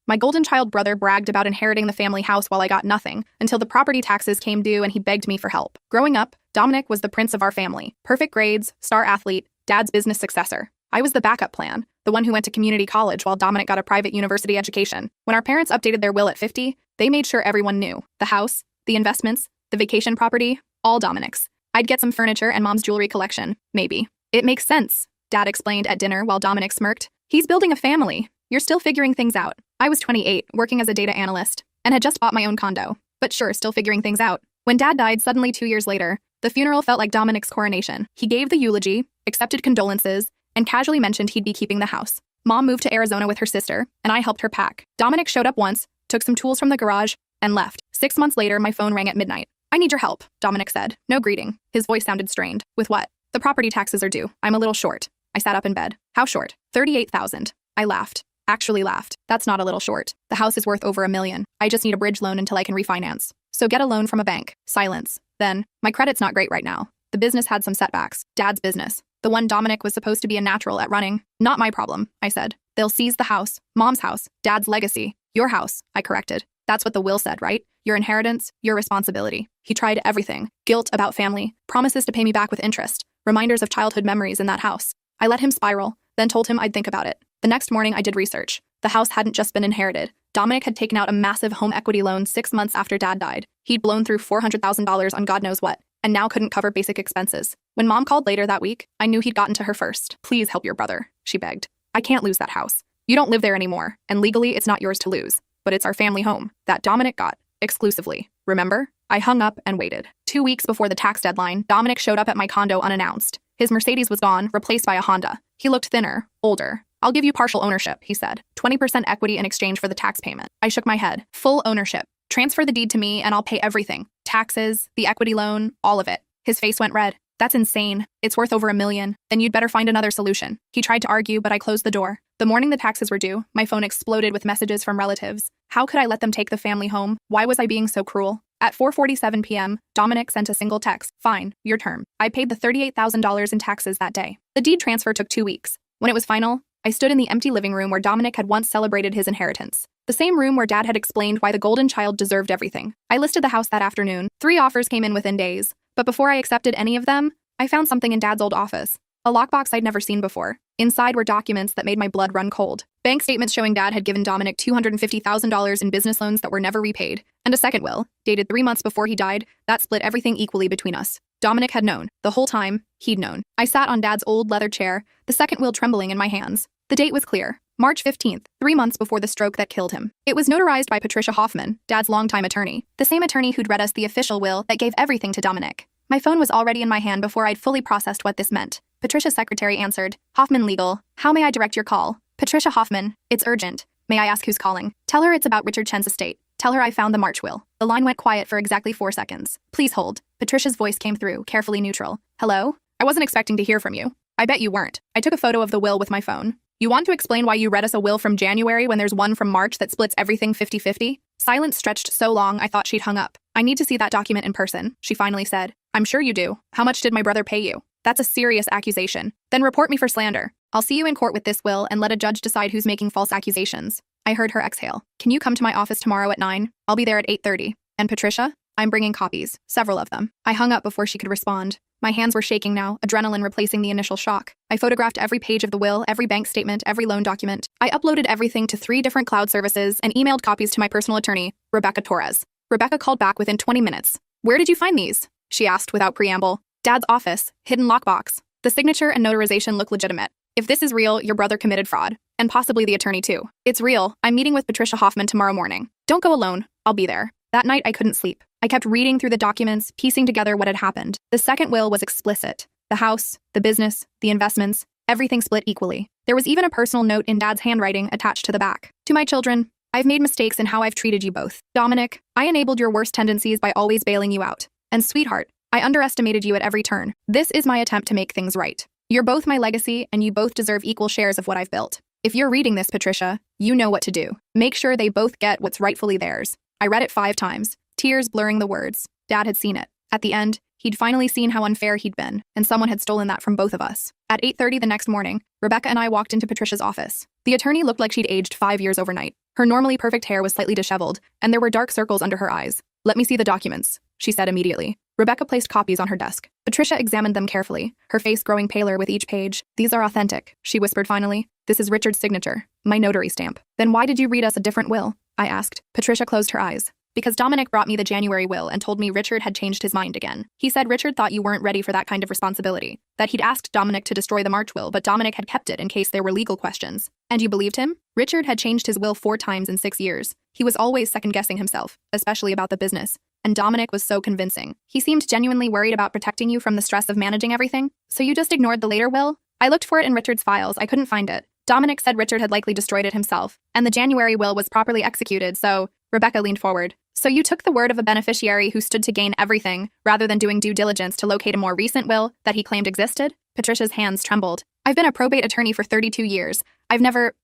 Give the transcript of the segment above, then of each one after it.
My golden child brother bragged about inheriting the family house while I got nothing, until the property taxes came due and he begged me for help. Growing up, Dominic was the prince of our family. Perfect grades, star athlete, dad's business successor. I was the backup plan, the one who went to community college while Dominic got a private university education. When our parents updated their will at 50, they made sure everyone knew. The house, the investments, the vacation property, all Dominic's. I'd get some furniture and mom's jewelry collection, maybe. It makes sense, Dad explained at dinner while Dominic smirked. He's building a family. You're still figuring things out. I was 28, working as a data analyst, and had just bought my own condo. But sure, still figuring things out. When Dad died suddenly 2 years later, the funeral felt like Dominic's coronation. He gave the eulogy, accepted condolences, and casually mentioned he'd be keeping the house. Mom moved to Arizona with her sister, and I helped her pack. Dominic showed up once, took some tools from the garage, and left. 6 months later, my phone rang at midnight. I need your help, Dominic said. No greeting. His voice sounded strained. With what? The property taxes are due. I'm a little short. I sat up in bed. How short? $38,000. I laughed. Actually laughed. That's not a little short. The house is worth over $1 million. I just need a bridge loan until I can refinance. So get a loan from a bank. Silence. Then, my credit's not great right now. The business had some setbacks. Dad's business. The one Dominic was supposed to be a natural at running. Not my problem, I said. They'll seize the house. Mom's house. Dad's legacy. Your house, I corrected. That's what the will said, right? Your inheritance, your responsibility. He tried everything. Guilt about family. Promises to pay me back with interest. Reminders of childhood memories in that house. I let him spiral, then told him I'd think about it. The next morning, I did research. The house hadn't just been inherited. Dominic had taken out a massive home equity loan 6 months after Dad died. He'd blown through $400,000 on God knows what, and now couldn't cover basic expenses. When Mom called later that week, I knew he'd gotten to her first. Please help your brother, she begged. I can't lose that house. You don't live there anymore, and legally it's not yours to lose. But it's our family home that Dominic got, exclusively. Remember? I hung up and waited. 2 weeks before the tax deadline, Dominic showed up at my condo unannounced. His Mercedes was gone, replaced by a Honda. He looked thinner, older. I'll give you partial ownership, he said. 20% equity in exchange for the tax payment. I shook my head. Full ownership. Transfer the deed to me and I'll pay everything. Taxes, the equity loan, all of it. His face went red. That's insane. It's worth over $1 million. Then you'd better find another solution. He tried to argue, but I closed the door. The morning the taxes were due, my phone exploded with messages from relatives. How could I let them take the family home? Why was I being so cruel? At 4:47 p.m., Dominic sent a single text. Fine, your term. I paid the $38,000 in taxes that day. The deed transfer took 2 weeks. When it was final, I stood in the empty living room where Dominic had once celebrated his inheritance. The same room where Dad had explained why the golden child deserved everything. I listed the house that afternoon. 3 offers came in within days. But before I accepted any of them, I found something in Dad's old office. A lockbox I'd never seen before. Inside were documents that made my blood run cold. Bank statements showing Dad had given Dominic $250,000 in business loans that were never repaid, and a second will, dated 3 months before he died, that split everything equally between us. Dominic had known. The whole time, he'd known. I sat on Dad's old leather chair, the second will trembling in my hands. The date was clear. March 15th, 3 months before the stroke that killed him. It was notarized by Patricia Hoffman, Dad's longtime attorney, the same attorney who'd read us the official will that gave everything to Dominic. My phone was already in my hand before I'd fully processed what this meant. Patricia's secretary answered. Hoffman Legal. How may I direct your call? Patricia Hoffman. It's urgent. May I ask who's calling? Tell her it's about Richard Chen's estate. Tell her I found the March will. The line went quiet for exactly 4 seconds. Please hold. Patricia's voice came through, carefully neutral. Hello? I wasn't expecting to hear from you. I bet you weren't. I took a photo of the will with my phone. You want to explain why you read us a will from January when there's one from March that splits everything 50-50? Silence stretched so long I thought she'd hung up. I need to see that document in person, she finally said. I'm sure you do. How much did my brother pay you? That's a serious accusation. Then report me for slander. I'll see you in court with this will and let a judge decide who's making false accusations. I heard her exhale. Can you come to my office tomorrow at 9? I'll be there at 8:30. And Patricia? I'm bringing copies. Several of them. I hung up before she could respond. My hands were shaking now, adrenaline replacing the initial shock. I photographed every page of the will, every bank statement, every loan document. I uploaded everything to 3 different cloud services and emailed copies to my personal attorney, Rebecca Torres. Rebecca called back within 20 minutes. Where did you find these? She asked without preamble. Dad's office, hidden lockbox. The signature and notarization look legitimate. If this is real, your brother committed fraud. And possibly the attorney too. It's real. I'm meeting with Patricia Hoffman tomorrow morning. Don't go alone. I'll be there. That night, I couldn't sleep. I kept reading through the documents, piecing together what had happened. The second will was explicit. The house, the business, the investments, everything split equally. There was even a personal note in Dad's handwriting attached to the back. To my children, I've made mistakes in how I've treated you both. Dominic, I enabled your worst tendencies by always bailing you out. And sweetheart, I underestimated you at every turn. This is my attempt to make things right. You're both my legacy, and you both deserve equal shares of what I've built. If you're reading this, Patricia, you know what to do. Make sure they both get what's rightfully theirs. I read it 5 times, tears blurring the words. Dad had seen it. At the end, he'd finally seen how unfair he'd been, and someone had stolen that from both of us. At 8:30 the next morning, Rebecca and I walked into Patricia's office. The attorney looked like she'd aged 5 years overnight. Her normally perfect hair was slightly disheveled, and there were dark circles under her eyes. "Let me see the documents," she said immediately. Rebecca placed copies on her desk. Patricia examined them carefully, her face growing paler with each page. "These are authentic," she whispered finally. "This is Richard's signature, my notary stamp." "Then why did you read us a different will?" I asked. Patricia closed her eyes. "Because Dominic brought me the January will and told me Richard had changed his mind again. He said Richard thought you weren't ready for that kind of responsibility, that he'd asked Dominic to destroy the March will, but Dominic had kept it in case there were legal questions. And you believed him? Richard had changed his will 4 times in 6 years. He was always second-guessing himself, especially about the business. And Dominic was so convincing. He seemed genuinely worried about protecting you from the stress of managing everything. So you just ignored the later will?" "I looked for it in Richard's files. I couldn't find it. Dominic said Richard had likely destroyed it himself, and the January will was properly executed, so..." Rebecca leaned forward. "So you took the word of a beneficiary who stood to gain everything, rather than doing due diligence to locate a more recent will that he claimed existed?" Patricia's hands trembled. "I've been a probate attorney for 32 years. I never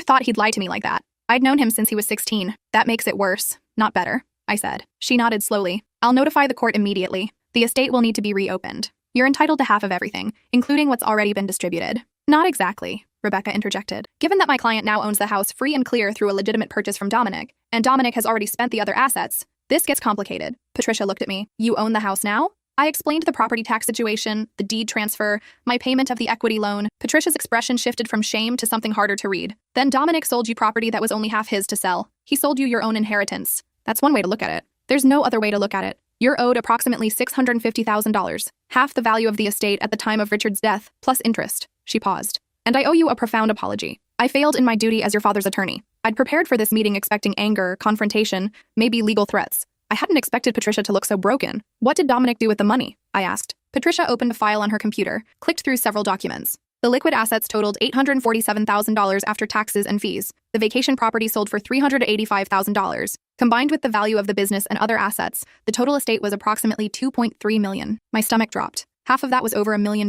thought he'd lie to me like that. I'd known him since he was 16. That makes it worse, not better," I said. She nodded slowly. "I'll notify the court immediately. The estate will need to be reopened. You're entitled to half of everything, including what's already been distributed." "Not exactly," Rebecca interjected. "Given that my client now owns the house free and clear through a legitimate purchase from Dominic, and Dominic has already spent the other assets, this gets complicated." Patricia looked at me. "You own the house now?" I explained the property tax situation, the deed transfer, my payment of the equity loan. Patricia's expression shifted from shame to something harder to read. "Then Dominic sold you property that was only half his to sell. He sold you your own inheritance." "That's one way to look at it. There's no other way to look at it. You're owed approximately $650,000, half the value of the estate at the time of Richard's death, plus interest." She paused. "And I owe you a profound apology. I failed in my duty as your father's attorney. I'd prepared for this meeting expecting anger, confrontation, maybe legal threats. I hadn't expected Patricia to look so broken." "What did Dominic do with the money?" I asked. Patricia opened a file on her computer, clicked through several documents. The liquid assets totaled $847,000 after taxes and fees. The vacation property sold for $385,000. Combined with the value of the business and other assets, the total estate was approximately $2.3 million. My stomach dropped. Half of that was over $1 million.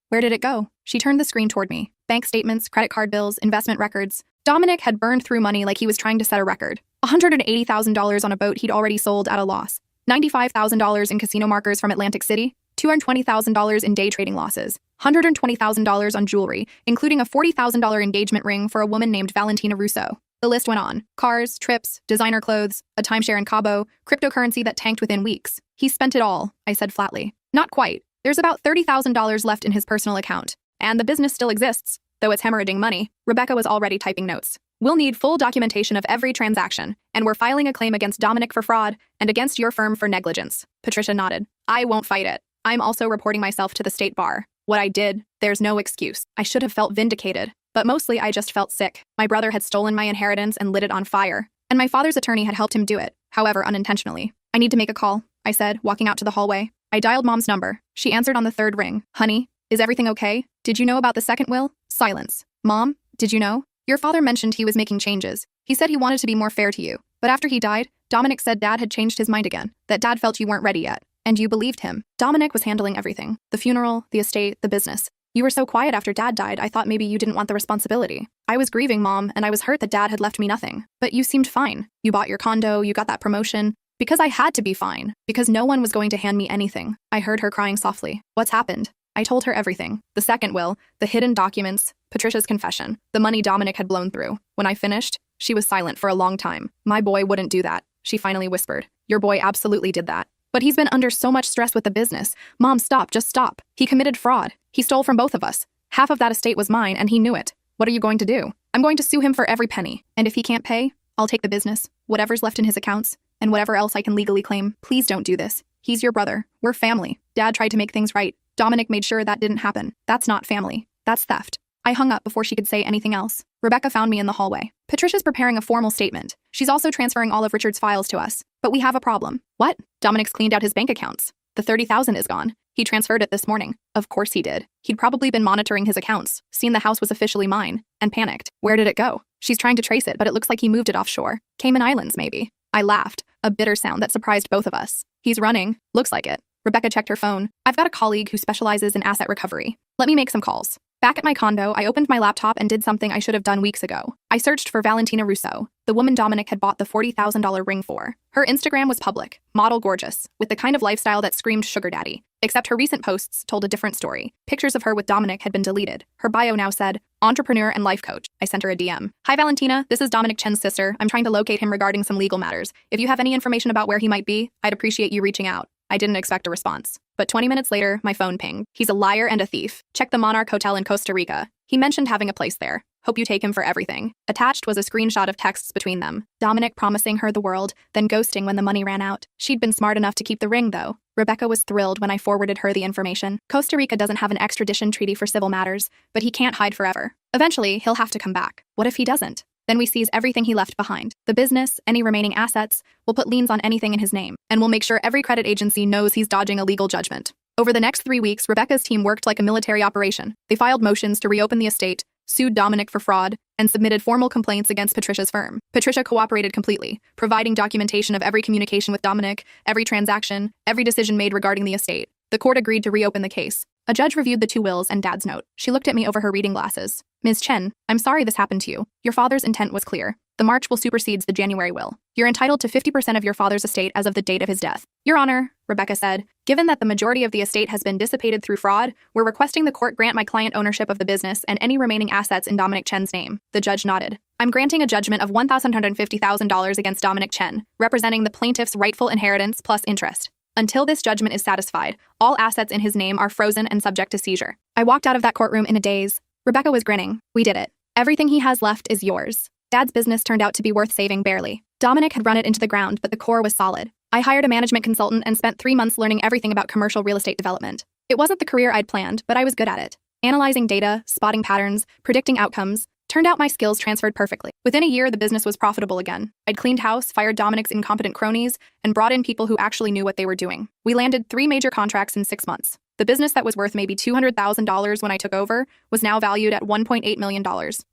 Where did it go? She turned the screen toward me. Bank statements, credit card bills, investment records. Dominic had burned through money like he was trying to set a record. $180,000 on a boat he'd already sold at a loss. $95,000 in casino markers from Atlantic City. $220,000 in day trading losses. $120,000 on jewelry, including a $40,000 engagement ring for a woman named Valentina Russo. The list went on. Cars, trips, designer clothes, a timeshare in Cabo, cryptocurrency that tanked within weeks. "He spent it all," I said flatly. "Not quite. There's about $30,000 left in his personal account. And the business still exists, though it's hemorrhaging money." Rebecca was already typing notes. "We'll need full documentation of every transaction, and we're filing a claim against Dominic for fraud and against your firm for negligence." Patricia nodded. "I won't fight it. I'm also reporting myself to the state bar. What I did, there's no excuse. I should have felt vindicated. But mostly I just felt sick. My brother had stolen my inheritance and lit it on fire. And my father's attorney had helped him do it, however unintentionally. "I need to make a call," I said, walking out to the hallway. I dialed Mom's number. She answered on the 3rd ring. "Honey, is everything okay? Did you know about the second will?" Silence. "Mom, did you know? Your father mentioned he was making changes. He said he wanted to be more fair to you. But after he died, Dominic said Dad had changed his mind again, that Dad felt you weren't ready yet. And you believed him. Dominic was handling everything. The funeral, the estate, the business. You were so quiet after Dad died, I thought maybe you didn't want the responsibility. I was grieving, Mom, and I was hurt that Dad had left me nothing. But you seemed fine. You bought your condo, you got that promotion. Because I had to be fine. Because no one was going to hand me anything." I heard her crying softly. "What's happened?" I told her everything. The second will, the hidden documents, Patricia's confession, the money Dominic had blown through. When I finished, she was silent for a long time. "My boy wouldn't do that," she finally whispered. "Your boy absolutely did that. But he's been under so much stress with the business. Mom, stop, just stop. He committed fraud. He stole from both of us. Half of that estate was mine, and he knew it. What are you going to do?" "I'm going to sue him for every penny. And if he can't pay, I'll take the business, whatever's left in his accounts, and whatever else I can legally claim. Please don't do this. He's your brother. We're family. Dad tried to make things right. Dominic made sure that didn't happen. That's not family. That's theft." I hung up before she could say anything else. Rebecca found me in the hallway. "Patricia's preparing a formal statement. She's also transferring all of Richard's files to us. But we have a problem." "What?" "Dominic's cleaned out his bank accounts. The $30,000 is gone. He transferred it this morning." Of course he did. He'd probably been monitoring his accounts, seen the house was officially mine, and panicked. "Where did it go?" "She's trying to trace it, but it looks like he moved it offshore. Cayman Islands, maybe." I laughed, a bitter sound that surprised both of us. "He's running. Looks like it." Rebecca checked her phone. "I've got a colleague who specializes in asset recovery. Let me make some calls." Back at my condo, I opened my laptop and did something I should have done weeks ago. I searched for Valentina Russo, the woman Dominic had bought the $40,000 ring for. Her Instagram was public, model gorgeous, with the kind of lifestyle that screamed sugar daddy. Except her recent posts told a different story. Pictures of her with Dominic had been deleted. Her bio now said, entrepreneur and life coach. I sent her a DM. Hi, Valentina. This is Dominic Chen's sister. I'm trying to locate him regarding some legal matters. If you have any information about where he might be, I'd appreciate you reaching out. I didn't expect a response. But 20 minutes later, my phone pinged. He's a liar and a thief. Check the Monarch Hotel in Costa Rica. He mentioned having a place there. Hope you take him for everything. Attached was a screenshot of texts between them. Dominic promising her the world, then ghosting when the money ran out. She'd been smart enough to keep the ring, though. Rebecca was thrilled when I forwarded her the information. Costa Rica doesn't have an extradition treaty for civil matters, but he can't hide forever. Eventually, he'll have to come back. What if he doesn't? Then we seize everything he left behind. The business, any remaining assets, we'll put liens on anything in his name, and we'll make sure every credit agency knows he's dodging a legal judgment. Over the next 3 weeks, Rebecca's team worked like a military operation. They filed motions to reopen the estate, sued Dominic for fraud, and submitted formal complaints against Patricia's firm. Patricia cooperated completely, providing documentation of every communication with Dominic, every transaction, every decision made regarding the estate. The court agreed to reopen the case. A judge reviewed the 2 wills and Dad's note. She looked at me over her reading glasses. Ms. Chen, I'm sorry this happened to you. Your father's intent was clear. The March will supersedes the January will. You're entitled to 50% of your father's estate as of the date of his death. Your Honor, Rebecca said, given that the majority of the estate has been dissipated through fraud, we're requesting the court grant my client ownership of the business and any remaining assets in Dominic Chen's name. The judge nodded. I'm granting a judgment of $1,150,000 against Dominic Chen, representing the plaintiff's rightful inheritance plus interest. Until this judgment is satisfied, all assets in his name are frozen and subject to seizure. I walked out of that courtroom in a daze. Rebecca was grinning. We did it. Everything he has left is yours. Dad's business turned out to be worth saving barely. Dominic had run it into the ground, but the core was solid. I hired a management consultant and spent 3 months learning everything about commercial real estate development. It wasn't the career I'd planned, but I was good at it. Analyzing data, spotting patterns, predicting outcomes. Turned out my skills transferred perfectly. Within a year, the business was profitable again. I'd cleaned house, fired Dominic's incompetent cronies, and brought in people who actually knew what they were doing. We landed 3 major contracts in 6 months. The business that was worth maybe $200,000 when I took over was now valued at $1.8 million.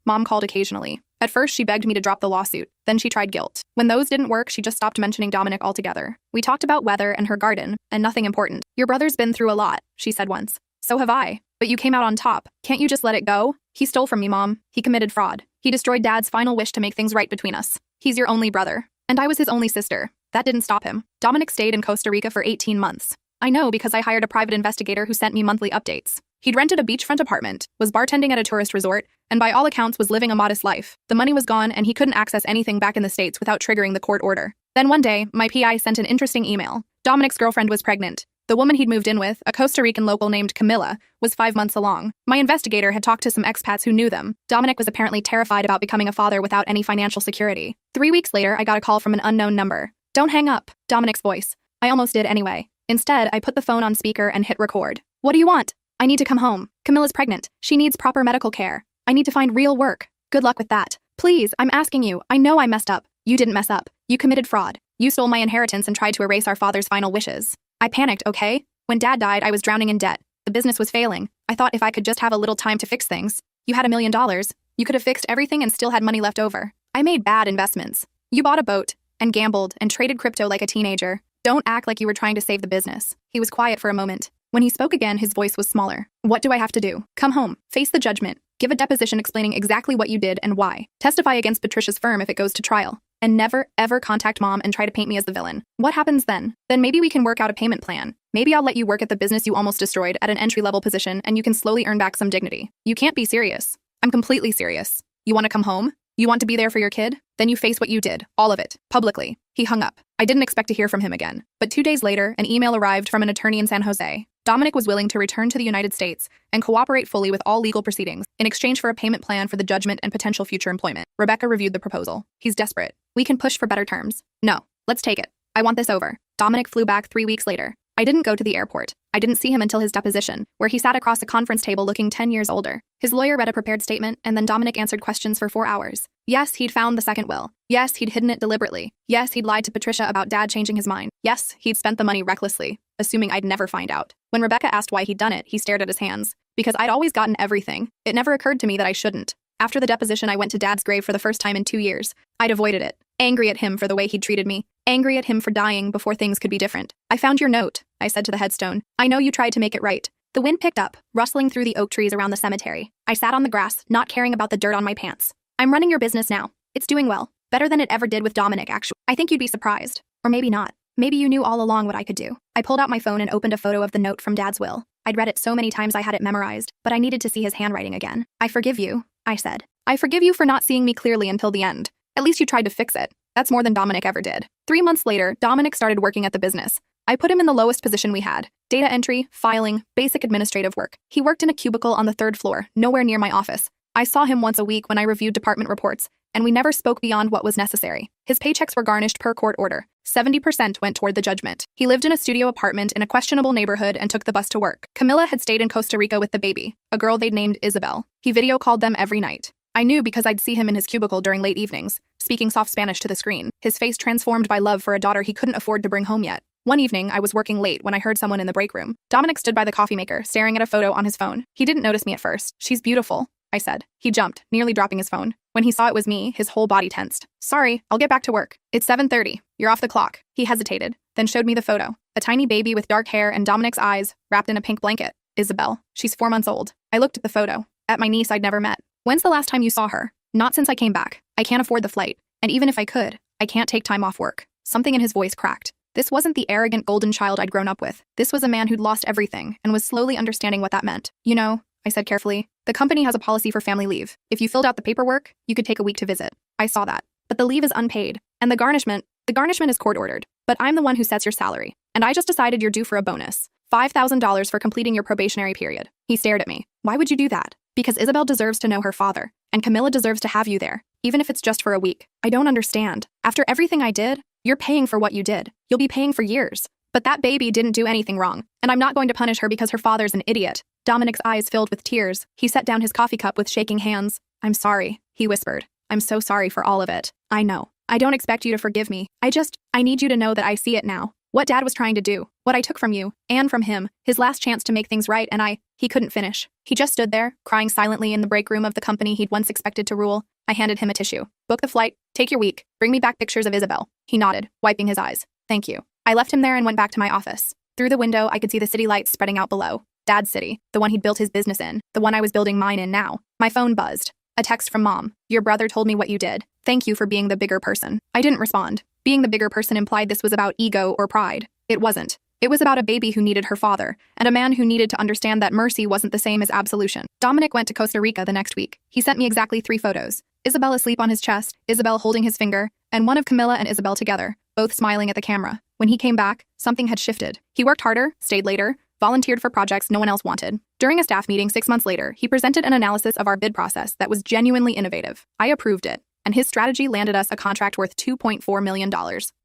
Mom called occasionally. At first, she begged me to drop the lawsuit. Then she tried guilt. When those didn't work, she just stopped mentioning Dominic altogether. We talked about weather and her garden, and nothing important. Your brother's been through a lot, she said once. So have I. But you came out on top. Can't you just let it go? He stole from me, Mom. He committed fraud. He destroyed Dad's final wish to make things right between us. He's your only brother. And I was his only sister. That didn't stop him. Dominic stayed in Costa Rica for 18 months. I know because I hired a private investigator who sent me monthly updates. He'd rented a beachfront apartment, was bartending at a tourist resort, and by all accounts was living a modest life. The money was gone and he couldn't access anything back in the States without triggering the court order. Then one day, my PI sent an interesting email. Dominic's girlfriend was pregnant. The woman he'd moved in with, a Costa Rican local named Camilla, was 5 months along. My investigator had talked to some expats who knew them. Dominic was apparently terrified about becoming a father without any financial security. 3 weeks later, I got a call from an unknown number. Don't hang up, Dominic's voice. I almost did anyway. Instead, I put the phone on speaker and hit record. What do you want? I need to come home. Camilla's pregnant. She needs proper medical care. I need to find real work. Good luck with that. Please, I'm asking you. I know I messed up. You didn't mess up. You committed fraud. You stole my inheritance and tried to erase our father's final wishes. I panicked, okay? When Dad died, I was drowning in debt. The business was failing. I thought if I could just have a little time to fix things. You had $1 million. You could have fixed everything and still had money left over. I made bad investments. You bought a boat and gambled and traded crypto like a teenager. Don't act like you were trying to save the business. He was quiet for a moment. When he spoke again, his voice was smaller. What do I have to do? Come home. Face the judgment. Give a deposition explaining exactly what you did and why. Testify against Patricia's firm if it goes to trial. And never, ever contact Mom and try to paint me as the villain. What happens then? Then maybe we can work out a payment plan. Maybe I'll let you work at the business you almost destroyed at an entry-level position and you can slowly earn back some dignity. You can't be serious. I'm completely serious. You want to come home? You want to be there for your kid? Then you face what you did, all of it, publicly. He hung up. I didn't expect to hear from him again. But 2 days later, an email arrived from an attorney in San Jose. Dominic was willing to return to the United States and cooperate fully with all legal proceedings in exchange for a payment plan for the judgment and potential future employment. Rebecca reviewed the proposal. He's desperate. We can push for better terms. No, let's take it. I want this over. Dominic flew back 3 weeks later. I didn't go to the airport. I didn't see him until his deposition, where he sat across a conference table looking 10 years older. His lawyer read a prepared statement, and then Dominic answered questions for 4 hours. Yes, he'd found the second will. Yes, he'd hidden it deliberately. Yes, he'd lied to Patricia about Dad changing his mind. Yes, he'd spent the money recklessly, assuming I'd never find out. When Rebecca asked why he'd done it, he stared at his hands. Because I'd always gotten everything. It never occurred to me that I shouldn't. After the deposition, I went to Dad's grave for the first time in 2 years. I'd avoided it. Angry at him for the way he'd treated me. Angry at him for dying before things could be different. I found your note, I said to the headstone. I know you tried to make it right. The wind picked up, rustling through the oak trees around the cemetery. I sat on the grass, not caring about the dirt on my pants. I'm running your business now. It's doing well. Better than it ever did with Dominic, actually. I think you'd be surprised. Or maybe not. Maybe you knew all along what I could do. I pulled out my phone and opened a photo of the note from Dad's will. I'd read it so many times I had it memorized, but I needed to see his handwriting again. I forgive you, I said. I forgive you for not seeing me clearly until the end. At least you tried to fix it. That's more than Dominic ever did. 3 months later, Dominic started working at the business. I put him in the lowest position we had. Data entry, filing, basic administrative work. He worked in a cubicle on the 3rd floor, nowhere near my office. I saw him once a week when I reviewed department reports, and we never spoke beyond what was necessary. His paychecks were garnished per court order. 70% went toward the judgment. He lived in a studio apartment in a questionable neighborhood and took the bus to work. Camilla had stayed in Costa Rica with the baby, a girl they'd named Isabel. He video called them every night. I knew because I'd see him in his cubicle during late evenings, speaking soft Spanish to the screen, his face transformed by love for a daughter he couldn't afford to bring home yet. One evening, I was working late when I heard someone in the break room. Dominic stood by the coffee maker, staring at a photo on his phone. He didn't notice me at first. "She's beautiful," I said. He jumped, nearly dropping his phone. When he saw it was me, his whole body tensed. "Sorry, I'll get back to work. It's 7:30. You're off the clock." He hesitated, then showed me the photo. A tiny baby with dark hair and Dominic's eyes, wrapped in a pink blanket. Isabel. She's 4 months old. I looked at the photo. At my niece I'd never met. "When's the last time you saw her?" "Not since I came back. I can't afford the flight. And even if I could, I can't take time off work." Something in his voice cracked. This wasn't the arrogant golden child I'd grown up with. This was a man who'd lost everything and was slowly understanding what that meant. "You know," I said carefully, "the company has a policy for family leave. If you filled out the paperwork, you could take a week to visit." I saw that. "But the leave is unpaid. And the garnishment is court-ordered. But I'm the one who sets your salary. And I just decided you're due for a bonus. $5,000 for completing your probationary period." He stared at me. "Why would you do that?" "Because Isabel deserves to know her father. And Camilla deserves to have you there, even if it's just for a week." "I don't understand. After everything I did, you're paying for what you did. You'll be paying for years. But that baby didn't do anything wrong. And I'm not going to punish her because her father's an idiot." Dominic's eyes filled with tears. He set down his coffee cup with shaking hands. "I'm sorry," he whispered. "I'm so sorry for all of it. I know. I don't expect you to forgive me. I need you to know that I see it now. What Dad was trying to do, what I took from you, and from him, his last chance to make things right, and he couldn't finish." He just stood there, crying silently in the break room of the company he'd once expected to rule. I handed him a tissue. "Book the flight, take your week, bring me back pictures of Isabel." He nodded, wiping his eyes. "Thank you." I left him there and went back to my office. Through the window, I could see the city lights spreading out below. Dad's city, the one he'd built his business in, the one I was building mine in now. My phone buzzed. A text from Mom. "Your brother told me what you did. Thank you for being the bigger person." I didn't respond. Being the bigger person implied this was about ego or pride. It wasn't. It was about a baby who needed her father, and a man who needed to understand that mercy wasn't the same as absolution. Dominic went to Costa Rica the next week. He sent me exactly 3 photos. Isabel asleep on his chest, Isabel holding his finger, and one of Camilla and Isabel together, both smiling at the camera. When he came back, something had shifted. He worked harder, stayed later, volunteered for projects no one else wanted. During a staff meeting 6 months later, he presented an analysis of our bid process that was genuinely innovative. I approved it, and his strategy landed us a contract worth $2.4 million.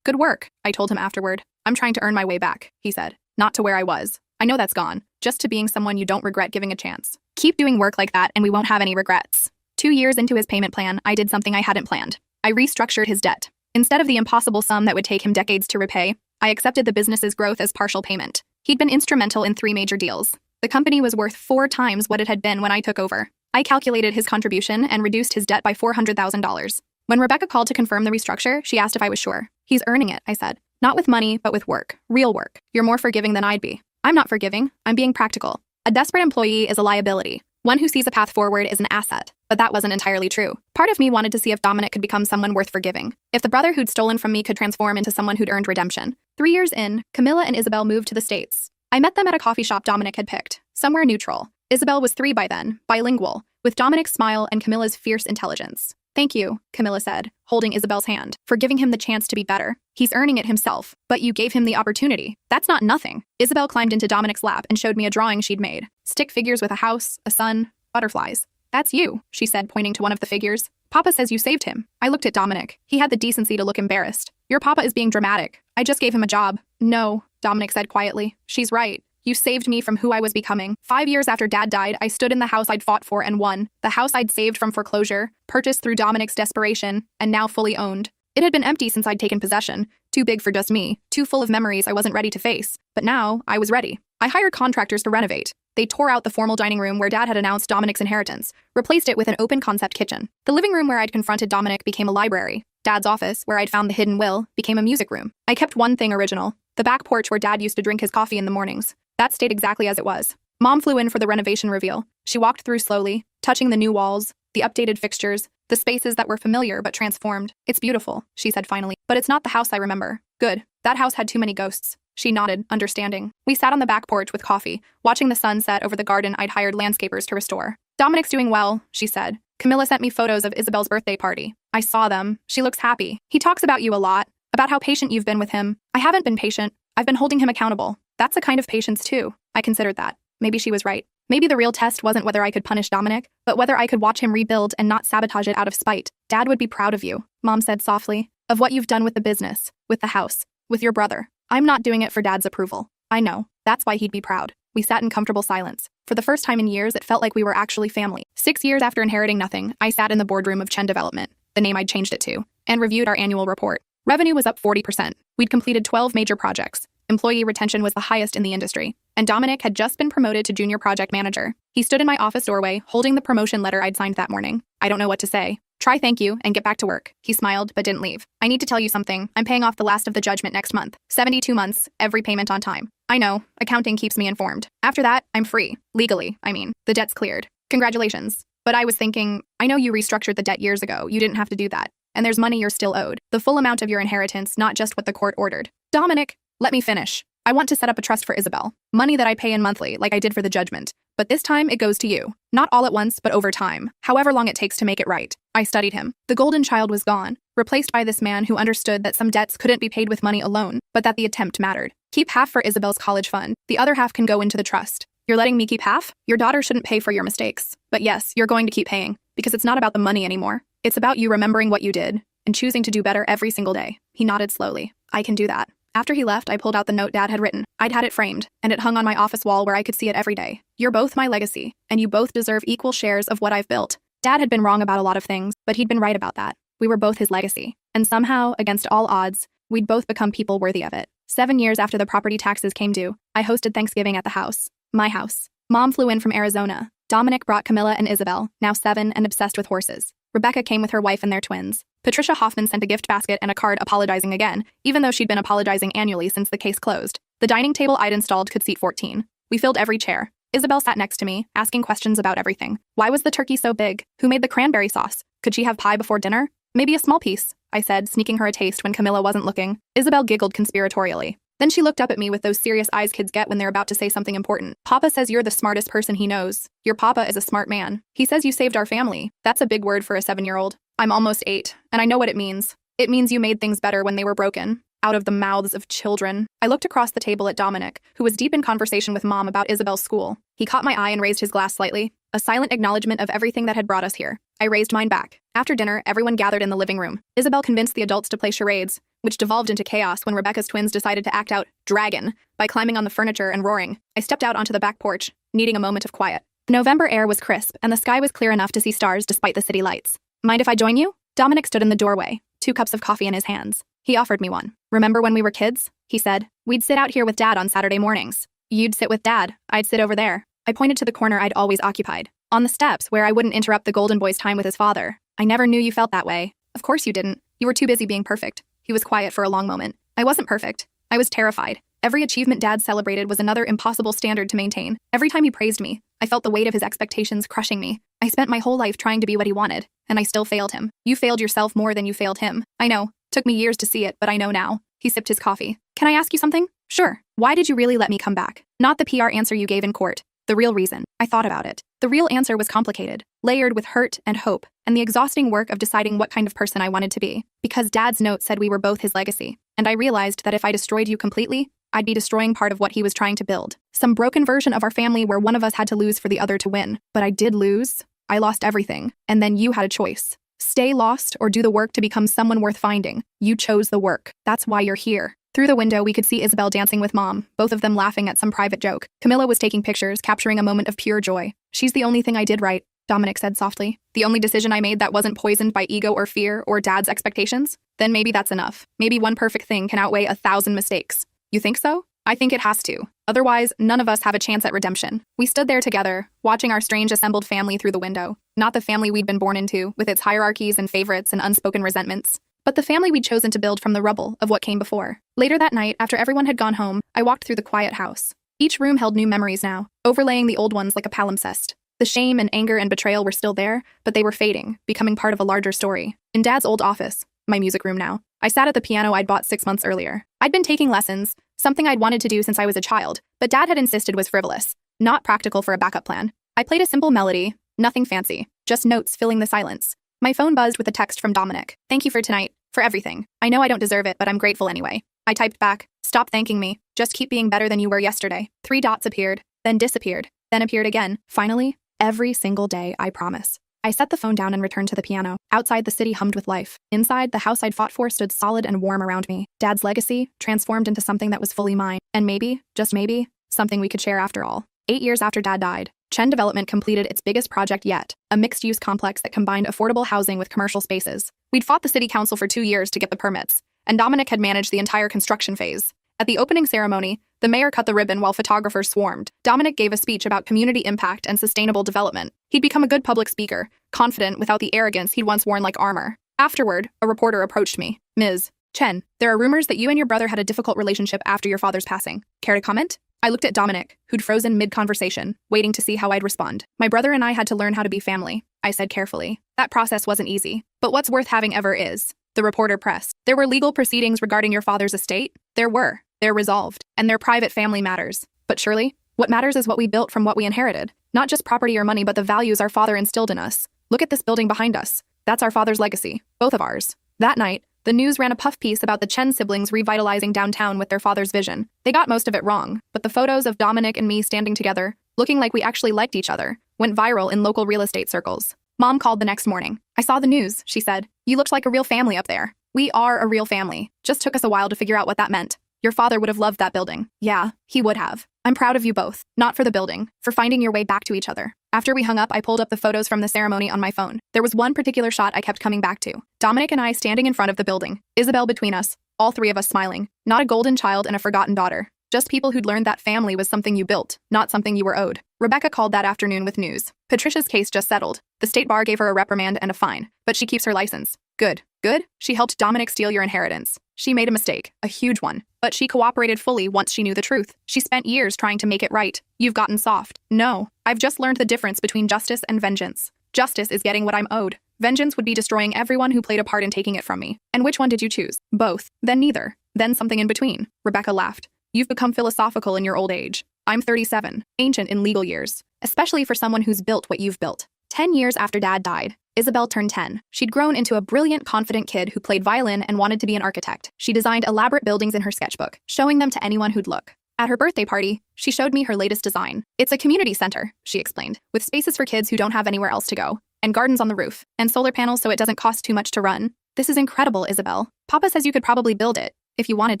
"Good work," I told him afterward. "I'm trying to earn my way back," he said. "Not to where I was. I know that's gone. Just to being someone you don't regret giving a chance. Keep doing work like that and we won't have any regrets." 2 years into his payment plan, I did something I hadn't planned. I restructured his debt. Instead of the impossible sum that would take him decades to repay, I accepted the business's growth as partial payment. He'd been instrumental in 3 major deals. The company was worth 4 times what it had been when I took over. I calculated his contribution and reduced his debt by $400,000. When Rebecca called to confirm the restructure, she asked if I was sure. "He's earning it," I said. "Not with money, but with work. Real work. You're more forgiving than I'd be." "I'm not forgiving. I'm being practical. A desperate employee is a liability. One who sees a path forward is an asset." But that wasn't entirely true. Part of me wanted to see if Dominic could become someone worth forgiving. If the brother who'd stolen from me could transform into someone who'd earned redemption. 3 years in, Camilla and Isabel moved to the States. I met them at a coffee shop Dominic had picked. Somewhere neutral. Isabel was 3 by then, bilingual, with Dominic's smile and Camilla's fierce intelligence. "Thank you," Camilla said, holding Isabel's hand, "for giving him the chance to be better. He's earning it himself, but you gave him the opportunity. That's not nothing." Isabel climbed into Dominic's lap and showed me a drawing she'd made. Stick figures with a house, a sun, butterflies. "That's you," she said, pointing to one of the figures. "Papa says you saved him." I looked at Dominic. He had the decency to look embarrassed. "Your papa is being dramatic. I just gave him a job." "No," Dominic said quietly. "She's right. You saved me from who I was becoming. 5 years after Dad died, I stood in the house I'd fought for and won. The house I'd saved from foreclosure, purchased through Dominic's desperation, and now fully owned. It had been empty since I'd taken possession. Too big for just me. Too full of memories I wasn't ready to face. But now, I was ready. I hired contractors to renovate. They tore out the formal dining room where Dad had announced Dominic's inheritance, replaced it with an open-concept kitchen. The living room where I'd confronted Dominic became a library. Dad's office, where I'd found the hidden will, became a music room. I kept one thing original, the back porch where Dad used to drink his coffee in the mornings. That stayed exactly as it was. Mom flew in for the renovation reveal. She walked through slowly, touching the new walls, the updated fixtures, the spaces that were familiar but transformed. "It's beautiful," she said finally, "but it's not the house I remember." "Good," That house had too many ghosts. She nodded, understanding. We sat on the back porch with coffee, watching the sun set over the garden I'd hired landscapers to restore. Dominic's doing well, she said. Camilla sent me photos of Isabel's birthday party. I saw them. She looks happy. He talks about you a lot, about how patient you've been with him. I haven't been patient. I've been holding him accountable. That's a kind of patience too. I considered that. Maybe she was right. Maybe the real test wasn't whether I could punish Dominic, but whether I could watch him rebuild and not sabotage it out of spite. Dad would be proud of you, Mom said softly, of what you've done with the business, with the house, with your brother. I'm not doing it for Dad's approval. I know. That's why he'd be proud. We sat in comfortable silence. For the first time in years, it felt like we were actually family. 6 years after inheriting nothing, I sat in the boardroom of Chen Development, the name I'd changed it to, and reviewed our annual report. Revenue was up 40%. We'd completed 12 major projects. Employee retention was the highest in the industry, and Dominic had just been promoted to junior project manager. He stood in my office doorway, holding the promotion letter I'd signed that morning. I don't know what to say. Try thank you and get back to work. He smiled, but didn't leave. I need to tell you something. I'm paying off the last of the judgment next month. 72 months, every payment on time. I know. Accounting keeps me informed. After that, I'm free. Legally, I mean. The debt's cleared. Congratulations. But I was thinking, I know you restructured the debt years ago. You didn't have to do that. And there's money you're still owed. The full amount of your inheritance, not just what the court ordered. Dominic, let me finish. I want to set up a trust for Isabel. Money that I pay in monthly, like I did for the judgment. But this time, it goes to you. Not all at once, but over time. However long it takes to make it right. I studied him. The golden child was gone, replaced by this man who understood that some debts couldn't be paid with money alone, but that the attempt mattered. Keep half for Isabel's college fund. The other half can go into the trust. You're letting me keep half? Your daughter shouldn't pay for your mistakes. But yes, you're going to keep paying, because it's not about the money anymore. It's about you remembering what you did, and choosing to do better every single day. He nodded slowly. I can do that. After he left, I pulled out the note Dad had written. I'd had it framed, and it hung on my office wall where I could see it every day. You're both my legacy, and you both deserve equal shares of what I've built. Dad had been wrong about a lot of things, but he'd been right about that. We were both his legacy. And somehow, against all odds, we'd both become people worthy of it. 7 years after the property taxes came due, I hosted Thanksgiving at the house. My house. Mom flew in from Arizona. Dominic brought Camilla and Isabel, now 7 and obsessed with horses. Rebecca came with her wife and their twins. Patricia Hoffman sent a gift basket and a card apologizing again, even though she'd been apologizing annually since the case closed. The dining table I'd installed could seat 14. We filled every chair. Isabel sat next to me, asking questions about everything. Why was the turkey so big? Who made the cranberry sauce? Could she have pie before dinner? Maybe a small piece, I said, sneaking her a taste when Camilla wasn't looking. Isabel giggled conspiratorially. Then she looked up at me with those serious eyes kids get when they're about to say something important. Papa says you're the smartest person he knows. Your papa is a smart man. He says you saved our family. That's a big word for a 7-year-old. I'm almost 8, and I know what it means. It means you made things better when they were broken. Out of the mouths of children. I looked across the table at Dominic, who was deep in conversation with Mom about Isabel's school. He caught my eye and raised his glass slightly, a silent acknowledgement of everything that had brought us here. I raised mine back. After dinner, everyone gathered in the living room. Isabel convinced the adults to play charades, which devolved into chaos when Rebecca's twins decided to act out dragon by climbing on the furniture and roaring. I stepped out onto the back porch, needing a moment of quiet. The November air was crisp, and the sky was clear enough to see stars despite the city lights. Mind if I join you? Dominic stood in the doorway, 2 cups of coffee in his hands. He offered me one. Remember when we were kids? He said. We'd sit out here with Dad on Saturday mornings. You'd sit with Dad. I'd sit over there. I pointed to the corner I'd always occupied. On the steps, where I wouldn't interrupt the golden boy's time with his father. I never knew you felt that way. Of course you didn't. You were too busy being perfect. He was quiet for a long moment. I wasn't perfect. I was terrified. Every achievement Dad celebrated was another impossible standard to maintain. Every time he praised me, I felt the weight of his expectations crushing me. I spent my whole life trying to be what he wanted, and I still failed him. You failed yourself more than you failed him. I know. Took me years to see it, but I know now. He sipped his coffee. Can I ask you something? Sure. Why did you really let me come back? Not the PR answer you gave in court. The real reason. I thought about it. The real answer was complicated, layered with hurt and hope, and the exhausting work of deciding what kind of person I wanted to be. Because Dad's note said we were both his legacy, and I realized that if I destroyed you completely, I'd be destroying part of what he was trying to build. Some broken version of our family where one of us had to lose for the other to win. But I did lose. I lost everything. And then you had a choice. Stay lost or do the work to become someone worth finding. You chose the work. That's why you're here. Through the window, we could see Isabel dancing with Mom, both of them laughing at some private joke. Camilla was taking pictures, capturing a moment of pure joy. She's the only thing I did right, Dominic said softly. The only decision I made that wasn't poisoned by ego or fear or Dad's expectations? Then maybe that's enough. Maybe one perfect thing can outweigh 1,000 mistakes. You think so? I think it has to. Otherwise, none of us have a chance at redemption. We stood there together, watching our strange assembled family through the window. Not the family we'd been born into, with its hierarchies and favorites and unspoken resentments, but the family we'd chosen to build from the rubble of what came before. Later that night, after everyone had gone home, I walked through the quiet house. Each room held new memories now, overlaying the old ones like a palimpsest. The shame and anger and betrayal were still there, but they were fading, becoming part of a larger story. In Dad's old office, my music room now. I sat at the piano I'd bought 6 months earlier. I'd been taking lessons, something I'd wanted to do since I was a child, but Dad had insisted was frivolous, not practical for a backup plan. I played a simple melody, nothing fancy, just notes filling the silence. My phone buzzed with a text from Dominic. Thank you for tonight, for everything. I know I don't deserve it, but I'm grateful anyway. I typed back, stop thanking me, just keep being better than you were yesterday. 3 dots appeared, then disappeared, then appeared again. Finally, every single day, I promise. I set the phone down and returned to the piano. Outside, the city hummed with life. Inside, the house I'd fought for stood solid and warm around me. Dad's legacy transformed into something that was fully mine. And maybe, just maybe, something we could share after all. 8 years after Dad died, Chen Development completed its biggest project yet, a mixed-use complex that combined affordable housing with commercial spaces. We'd fought the city council for 2 years to get the permits, and Dominic had managed the entire construction phase. At the opening ceremony, the mayor cut the ribbon while photographers swarmed. Dominic gave a speech about community impact and sustainable development. He'd become a good public speaker, confident without the arrogance he'd once worn like armor. Afterward, a reporter approached me. Ms. Chen, there are rumors that you and your brother had a difficult relationship after your father's passing. Care to comment? I looked at Dominic, who'd frozen mid-conversation, waiting to see how I'd respond. My brother and I had to learn how to be family, I said carefully. That process wasn't easy, but what's worth having ever is. The reporter pressed. There were legal proceedings regarding your father's estate? There were. They're resolved, and they're private family matters. But surely, what matters is what we built from what we inherited. Not just property or money, but the values our father instilled in us. Look at this building behind us. That's our father's legacy, both of ours. That night, the news ran a puff piece about the Chen siblings revitalizing downtown with their father's vision. They got most of it wrong, but the photos of Dominic and me standing together, looking like we actually liked each other, went viral in local real estate circles. Mom called the next morning. I saw the news, she said. You looked like a real family up there. We are a real family. Just took us a while to figure out what that meant. Your father would have loved that building. Yeah, he would have. I'm proud of you both. Not for the building, for finding your way back to each other. After we hung up, I pulled up the photos from the ceremony on my phone. There was one particular shot I kept coming back to. Dominic and I standing in front of the building. Isabel between us. All 3 of us smiling. Not a golden child and a forgotten daughter. Just people who'd learned that family was something you built, not something you were owed. Rebecca called that afternoon with news. Patricia's case just settled. The state bar gave her a reprimand and a fine, but she keeps her license. Good. Good? She helped Dominic steal your inheritance. She made a mistake, a huge one, but she cooperated fully once she knew the truth. She spent years trying to make it right. You've gotten soft. No, I've just learned the difference between justice and vengeance. Justice is getting what I'm owed. Vengeance would be destroying everyone who played a part in taking it from me. And which one did you choose? Both. Then neither. Then something in between. Rebecca laughed. You've become philosophical in your old age. I'm 37, ancient in legal years, especially for someone who's built what you've built. 10 years after Dad died, Isabel turned 10. She'd grown into a brilliant, confident kid who played violin and wanted to be an architect. She designed elaborate buildings in her sketchbook, showing them to anyone who'd look. At her birthday party, she showed me her latest design. It's a community center, she explained, with spaces for kids who don't have anywhere else to go, and gardens on the roof, and solar panels so it doesn't cost too much to run. This is incredible, Isabel. Papa says you could probably build it, if you wanted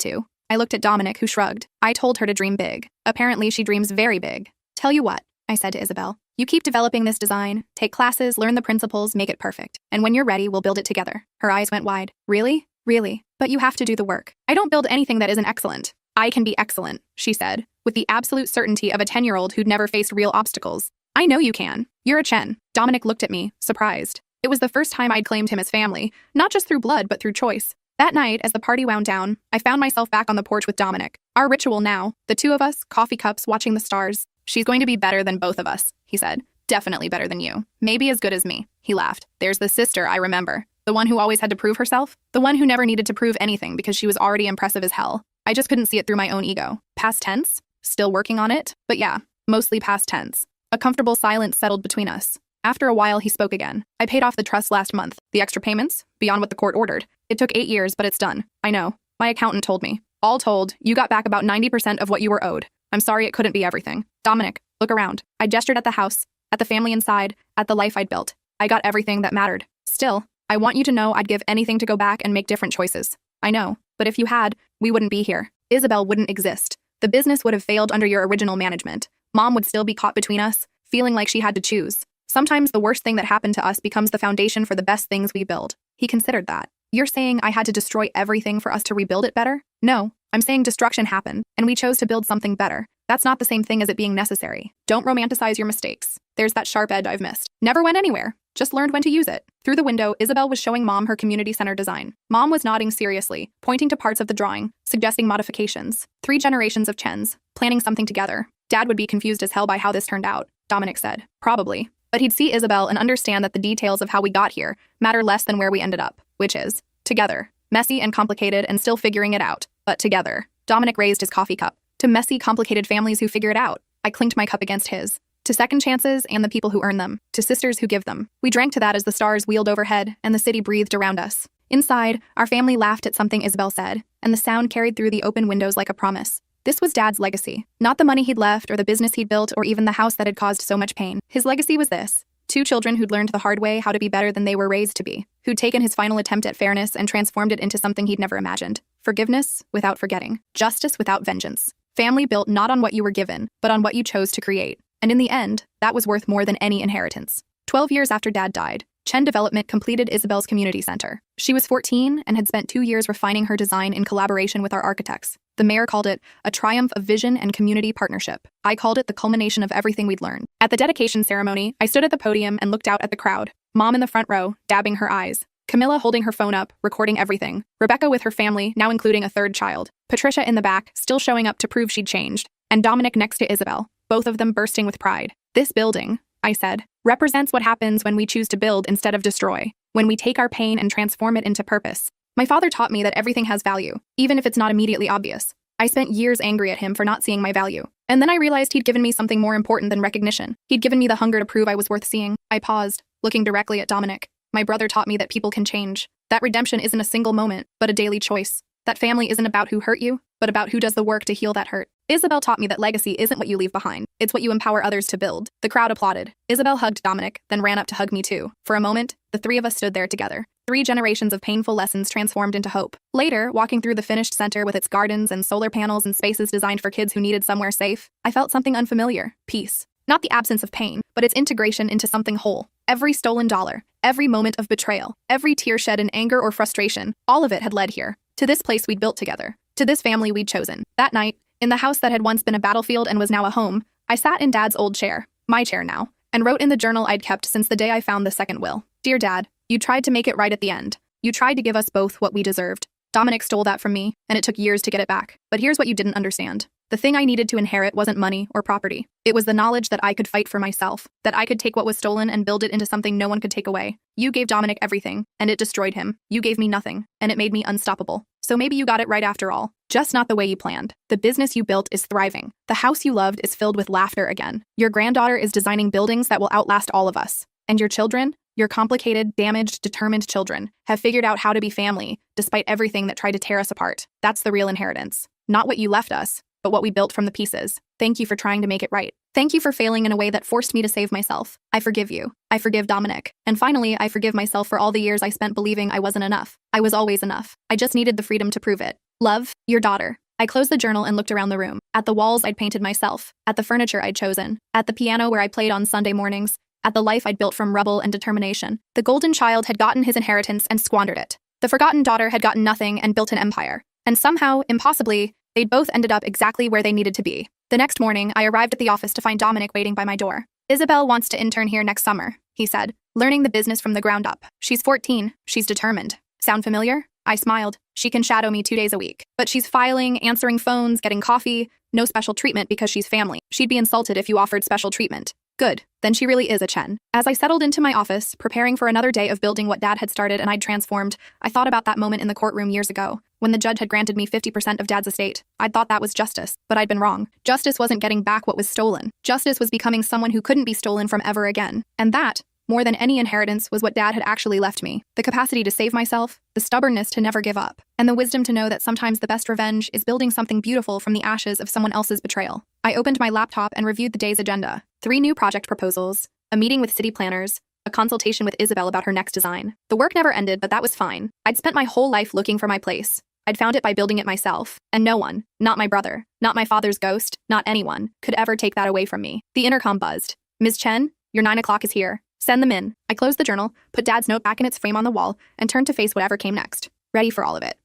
to. I looked at Dominic, who shrugged. I told her to dream big. Apparently, she dreams very big. Tell you what, I said to Isabel. You keep developing this design, take classes, learn the principles, make it perfect. And when you're ready, we'll build it together. Her eyes went wide. Really? Really? But you have to do the work. I don't build anything that isn't excellent. I can be excellent, she said, with the absolute certainty of a 10-year-old who'd never faced real obstacles. I know you can. You're a Chen. Dominic looked at me, surprised. It was the first time I'd claimed him as family, not just through blood, but through choice. That night, as the party wound down, I found myself back on the porch with Dominic. Our ritual now, the 2 of us, coffee cups, watching the stars. She's going to be better than both of us, he said. Definitely better than you. Maybe as good as me. He laughed. There's the sister I remember. The one who always had to prove herself. The one who never needed to prove anything because she was already impressive as hell. I just couldn't see it through my own ego. Past tense? Still working on it? But yeah, mostly past tense. A comfortable silence settled between us. After a while, he spoke again. I paid off the trust last month. The extra payments? Beyond what the court ordered. It took 8 years, but it's done. I know. My accountant told me. All told, you got back about 90% of what you were owed. I'm sorry it couldn't be everything. Dominic, look around. I gestured at the house, at the family inside, at the life I'd built. I got everything that mattered. Still, I want you to know I'd give anything to go back and make different choices. I know, but if you had, we wouldn't be here. Isabel wouldn't exist. The business would have failed under your original management. Mom would still be caught between us, feeling like she had to choose. Sometimes the worst thing that happened to us becomes the foundation for the best things we build. He considered that. You're saying I had to destroy everything for us to rebuild it better? No, I'm saying destruction happened, and we chose to build something better. That's not the same thing as it being necessary. Don't romanticize your mistakes. There's that sharp edge I've missed. Never went anywhere. Just learned when to use it. Through the window, Isabel was showing Mom her community center design. Mom was nodding seriously, pointing to parts of the drawing, suggesting modifications. 3 generations of Chens, planning something together. Dad would be confused as hell by how this turned out, Dominic said. Probably. But he'd see Isabel and understand that the details of how we got here matter less than where we ended up, which is Together. Messy and complicated and still figuring it out, but together. Dominic raised his coffee cup. To messy, complicated families who figure it out. I clinked my cup against his. To second chances and the people who earn them. To sisters who give them. We drank to that as the stars wheeled overhead and the city breathed around us. Inside, our family laughed at something Isabel said, and the sound carried through the open windows like a promise. This was Dad's legacy. Not the money he'd left or the business he'd built or even the house that had caused so much pain. His legacy was this. 2 children who'd learned the hard way how to be better than they were raised to be. Who'd taken his final attempt at fairness and transformed it into something he'd never imagined. Forgiveness without forgetting. Justice without vengeance. Family built not on what you were given, but on what you chose to create. And in the end, that was worth more than any inheritance. 12 years after Dad died, Chen Development completed Isabel's community center. She was 14 and had spent 2 years refining her design in collaboration with our architects. The mayor called it a triumph of vision and community partnership. I called it the culmination of everything we'd learned. At the dedication ceremony, I stood at the podium and looked out at the crowd. Mom in the front row, dabbing her eyes. Camilla holding her phone up, recording everything. Rebecca with her family, now including a 3rd child. Patricia in the back, still showing up to prove she'd changed. And Dominic next to Isabel, both of them bursting with pride. This building, I said, represents what happens when we choose to build instead of destroy. When we take our pain and transform it into purpose. My father taught me that everything has value, even if it's not immediately obvious. I spent years angry at him for not seeing my value. And then I realized he'd given me something more important than recognition. He'd given me the hunger to prove I was worth seeing. I paused, looking directly at Dominic. My brother taught me that people can change. That redemption isn't a single moment, but a daily choice. That family isn't about who hurt you, but about who does the work to heal that hurt. Isabel taught me that legacy isn't what you leave behind. It's what you empower others to build. The crowd applauded. Isabel hugged Dominic, then ran up to hug me too. For a moment, the 3 of us stood there together. 3 generations of painful lessons transformed into hope. Later, walking through the finished center with its gardens and solar panels and spaces designed for kids who needed somewhere safe, I felt something unfamiliar. Peace. Not the absence of pain, but its integration into something whole. Every stolen dollar, every moment of betrayal, every tear shed in anger or frustration, all of it had led here. To this place we'd built together. To this family we'd chosen. That night, in the house that had once been a battlefield and was now a home, I sat in Dad's old chair, my chair now, and wrote in the journal I'd kept since the day I found the second will. Dear Dad, you tried to make it right at the end. You tried to give us both what we deserved. Dominic stole that from me, and it took years to get it back. But here's what you didn't understand. The thing I needed to inherit wasn't money or property. It was the knowledge that I could fight for myself, that I could take what was stolen and build it into something no one could take away. You gave Dominic everything, and it destroyed him. You gave me nothing, and it made me unstoppable. So maybe you got it right after all. Just not the way you planned. The business you built is thriving. The house you loved is filled with laughter again. Your granddaughter is designing buildings that will outlast all of us. And your children, your complicated, damaged, determined children, have figured out how to be family, despite everything that tried to tear us apart. That's the real inheritance. Not what you left us, but what we built from the pieces. Thank you for trying to make it right. Thank you for failing in a way that forced me to save myself. I forgive you. I forgive Dominic. And finally, I forgive myself for all the years I spent believing I wasn't enough. I was always enough. I just needed the freedom to prove it. Love, your daughter. I closed the journal and looked around the room. At the walls I'd painted myself. At the furniture I'd chosen. At the piano where I played on Sunday mornings. At the life I'd built from rubble and determination. The golden child had gotten his inheritance and squandered it. The forgotten daughter had gotten nothing and built an empire. And somehow, impossibly, they'd both ended up exactly where they needed to be. The next morning, I arrived at the office to find Dominic waiting by my door. Isabel wants to intern here next summer, he said, learning the business from the ground up. She's 14. She's determined. Sound familiar? I smiled. She can shadow me 2 days a week. But she's filing, answering phones, getting coffee. No special treatment because she's family. She'd be insulted if you offered special treatment. Good. Then she really is a Chen. As I settled into my office, preparing for another day of building what Dad had started and I'd transformed, I thought about that moment in the courtroom years ago, when the judge had granted me 50% of Dad's estate. I'd thought that was justice, but I'd been wrong. Justice wasn't getting back what was stolen. Justice was becoming someone who couldn't be stolen from ever again. And that, more than any inheritance, was what Dad had actually left me. The capacity to save myself, the stubbornness to never give up, and the wisdom to know that sometimes the best revenge is building something beautiful from the ashes of someone else's betrayal. I opened my laptop and reviewed the day's agenda. 3 new project proposals, a meeting with city planners, a consultation with Isabel about her next design. The work never ended, but that was fine. I'd spent my whole life looking for my place. I'd found it by building it myself, and no one, not my brother, not my father's ghost, not anyone, could ever take that away from me. The intercom buzzed. Ms. Chen, your 9 o'clock is here. Send them in. I closed the journal, put Dad's note back in its frame on the wall, and turned to face whatever came next, ready for all of it.